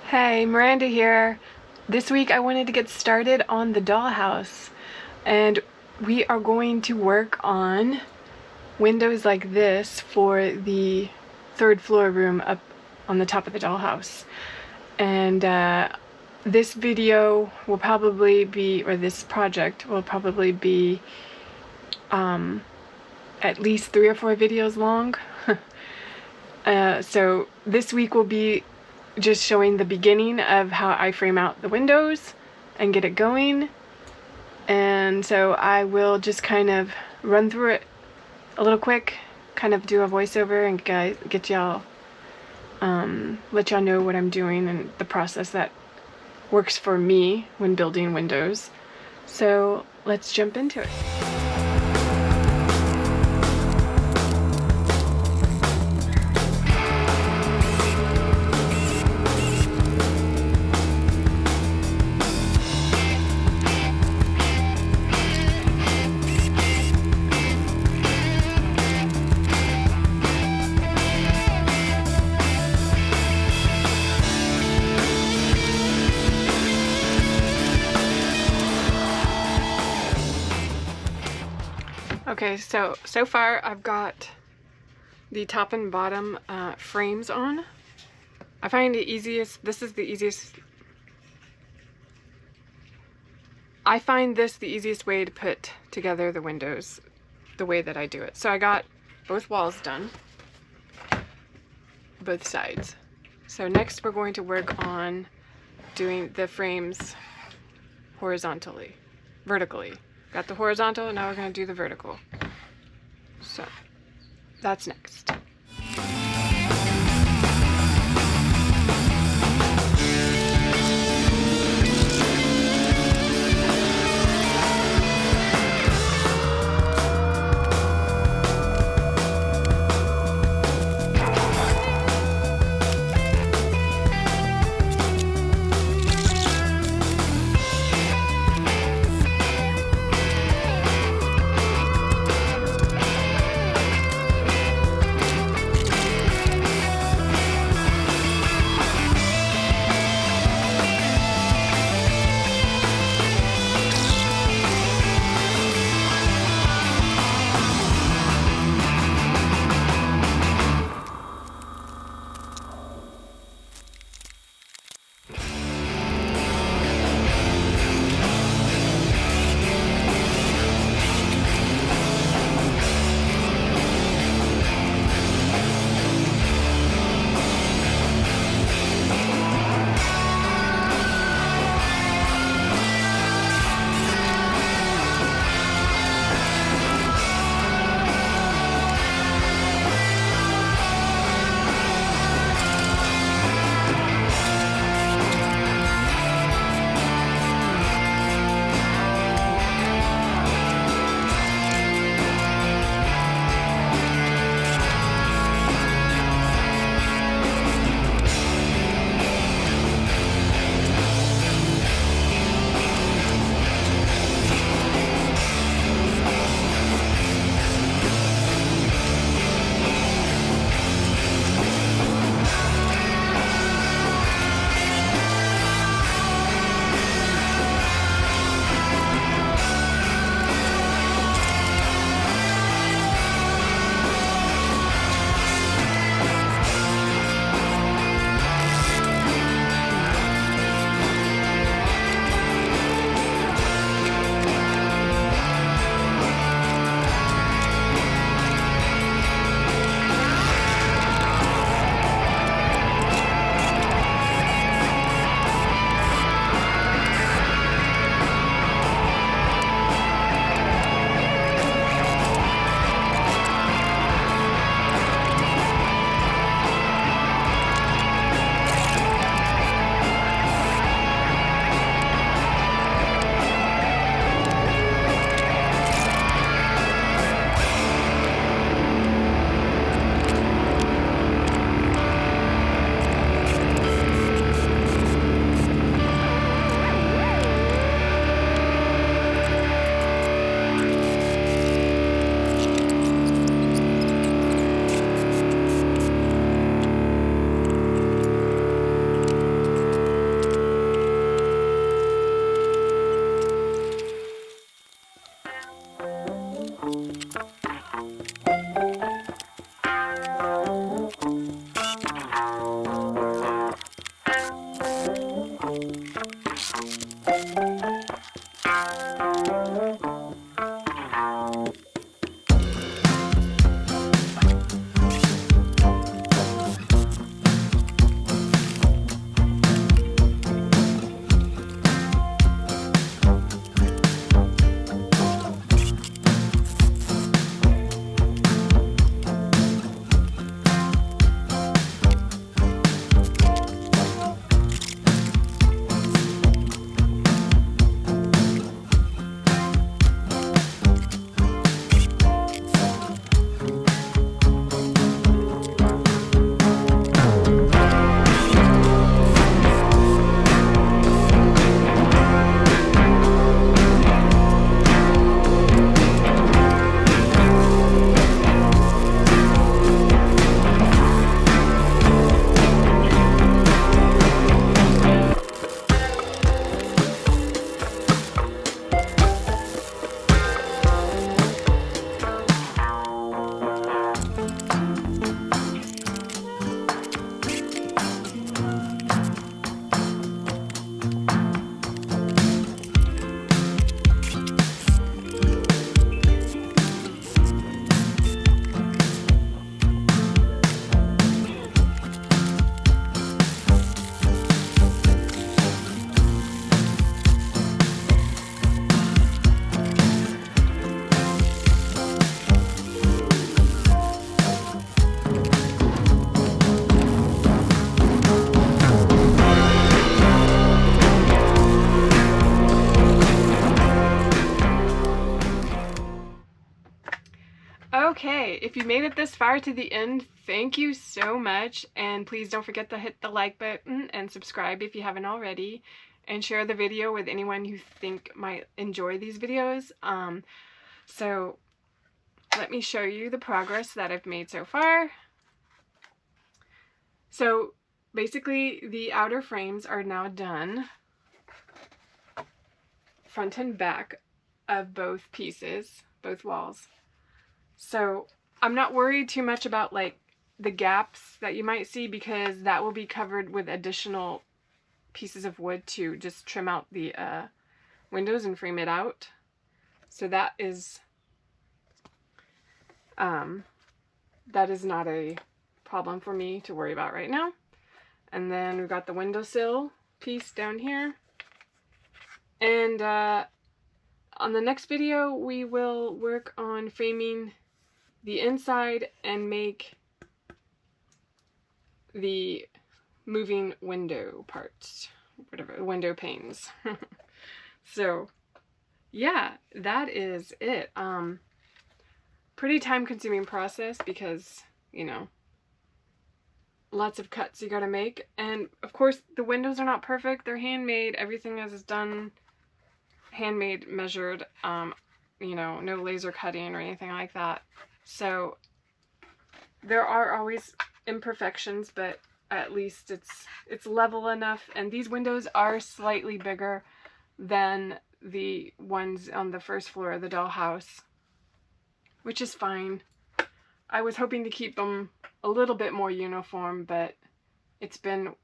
Hey, Miranda here. This week I wanted to get started on the dollhouse, and we are going to work on windows like this for the third floor room up on the top of the dollhouse. And this video will probably be, or this project will probably be at least 3 or 4 videos long. So this week will be just showing the beginning of how I frame out the windows and get it going. And so I will just kind of run through it a little quick, kind of do a voiceover and get y'all, let y'all know what I'm doing and the process that works for me when building windows. So let's jump into it. Okay, so far I've got the top and bottom frames on. I find the easiest, I find this the easiest way to put together the windows, the way that I do it. So I got both walls done, both sides. So next we're going to work on doing the frames vertically. Got the horizontal, now we're going to do the vertical. So that's next. Okay, if you made it this far to the end, thank you so much, and please don't forget to hit the like button and subscribe if you haven't already, and share the video with anyone you think might enjoy these videos. So let me show you the progress that I've made so far. So basically the outer frames are now done, front and back of both pieces, both walls. So I'm not worried too much about like the gaps that you might see, because that will be covered with additional pieces of wood to just trim out the windows and frame it out. So that is not a problem for me to worry about right now. And then we've got the windowsill piece down here. And on the next video, we will work on framing the inside and make the moving window parts, whatever, window panes. So yeah, that is it. Pretty time-consuming process because, you know, lots of cuts you gotta make. And of course the windows are not perfect, they're handmade. Everything is done handmade, measured, you know, no laser cutting or anything like that. So there are always imperfections, but at least it's level enough. And these windows are slightly bigger than the ones on the first floor of the dollhouse, which is fine. I was hoping to keep them a little bit more uniform, but it's been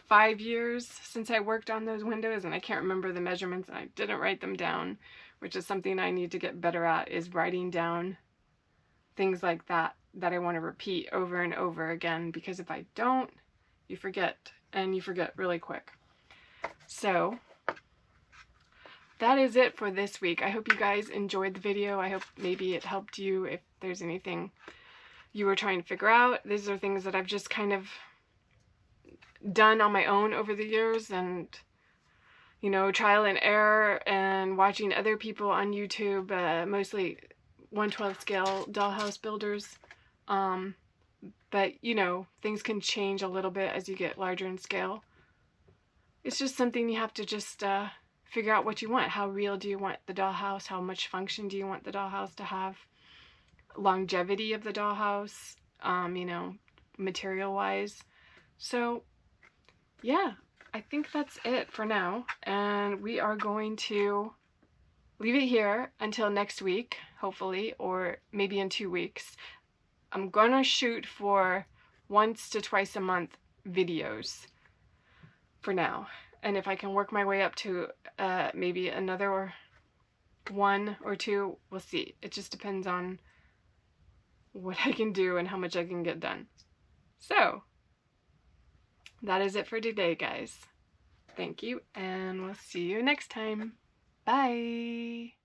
5 years since I worked on those windows, and I can't remember the measurements, and I didn't write them down, which is something I need to get better at, is writing down things like that I want to repeat over and over again, because if I don't, you forget, and you forget really quick. So that is it for this week. I hope you guys enjoyed the video. I hope maybe it helped you if there's anything you were trying to figure out. These are things that I've just kind of done on my own over the years, and, you know, trial and error, and watching other people on YouTube, mostly 1/12 scale dollhouse builders. But, you know, things can change a little bit as you get larger in scale. It's just something you have to just figure out what you want. How real do you want the dollhouse? How much function do you want the dollhouse to have? Longevity of the dollhouse, you know, material-wise. So yeah, I think that's it for now, and we are going to leave it here until next week, hopefully, or maybe in 2 weeks. I'm gonna shoot for once to twice a month videos for now, and if I can work my way up to maybe another 1 or 2, we'll see. It just depends on what I can do and how much I can get done. So that is it for today, guys. Thank you, and we'll see you next time. Bye!